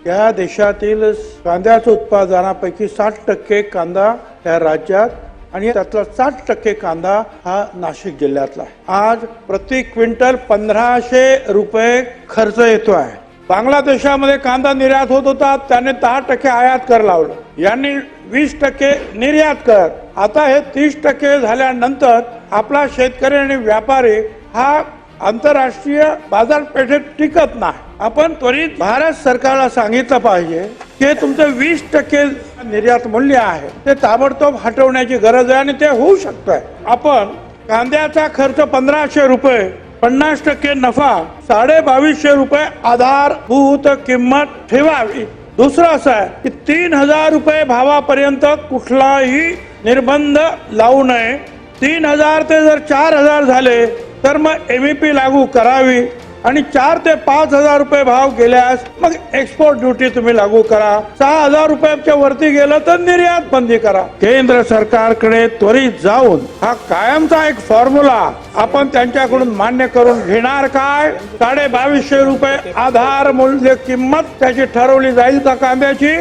या देशातील कांद्याच्या उत्पादनापैकी 60% कांदा या राज्यात आणि त्यातला 60% कांदा हा नाशिक जिल्ह्यातला आहे। आज प्रति क्विंटल 1500 रुपये खर्च येतो आहे। बांगलादेशामध्ये कांदा निर्यात होत होता, त्याने 10% आयात कर लावलं, यांनी 20% निर्यात कर। आता हे 30% झाल्यानंतर आपला शेतकरी आणि व्यापारी हा आंतरराष्ट्रीय बाजारपेठेत टिकत नाही। आपण त्वरित भारत सरकारला सांगितलं पाहिजे की तुमचं 20% निर्यात मूल्य आहे ते ताबडतोब हटवण्याची गरज आहे आणि ते होऊ शकतंय। आपण कांद्याचा खर्च 1500 रुपये, 50% नफा, 2250 रुपये आधारभूत किंमत ठेवावी। दुसरं असं आहे की 3000 रुपये भावापर्यंत कुठलाही निर्बंध लावू नये। 3000 ते जर 4000 झाले तर मग एमईपी लागू करावी आणि 4 ते 5000 रुपये भाव गेल्यास मग एक्सपोर्ट ड्युटी तुम्ही लागू करा। 6000 रुपयाच्या वरती गेलं तर निर्यात बंदी करा। केंद्र सरकारकडे त्वरित जाऊन हा कायमचा एक फॉर्म्युला आपण त्यांच्याकडून मान्य करून घेणार काय? 2250 रुपये आधार मूल्य किंमत त्याची ठरवली जाईल का कांद्याची?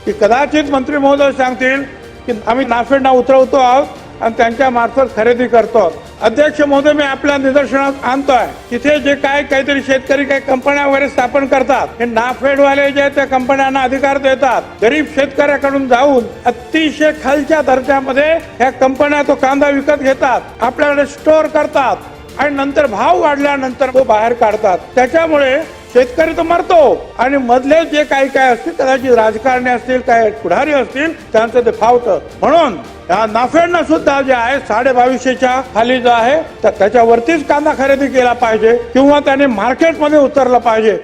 की कदाचित मंत्री महोदय सांगतील की आम्ही नाफेडना उतरवतो आहोत आणि त्यांच्या मार्फत खरेदी करतो। अध्यक्ष महोदय, मी आपल्या निदर्शनात आणतोय तिथे जे काहीतरी शेतकरी काही कंपन्या वगैरे स्थापन करतात, हे नाफेडवाले जे त्या कंपन्यांना अधिकार देतात, गरीब शेतकऱ्याकडून जाऊन अतिशय खालच्या दर्जामध्ये ह्या कंपन्या तो कांदा विकत घेतात, आपल्याकडे स्टोअर करतात आणि नंतर भाव वाढल्यानंतर तो बाहेर काढतात। त्याच्यामुळे शेतकरी तो मरतो आणि मधले जे काही असतील, कदाचित राजकारणी असतील, काही पुढारी असतील, त्यांचं ते फावतं। म्हणून या नाफेडनं सुद्धा जे आहे 2250च्या खाली जो आहे तर त्याच्यावरतीच कांदा खरेदी केला पाहिजे किंवा त्याने मार्केटमध्ये उतरलं पाहिजे।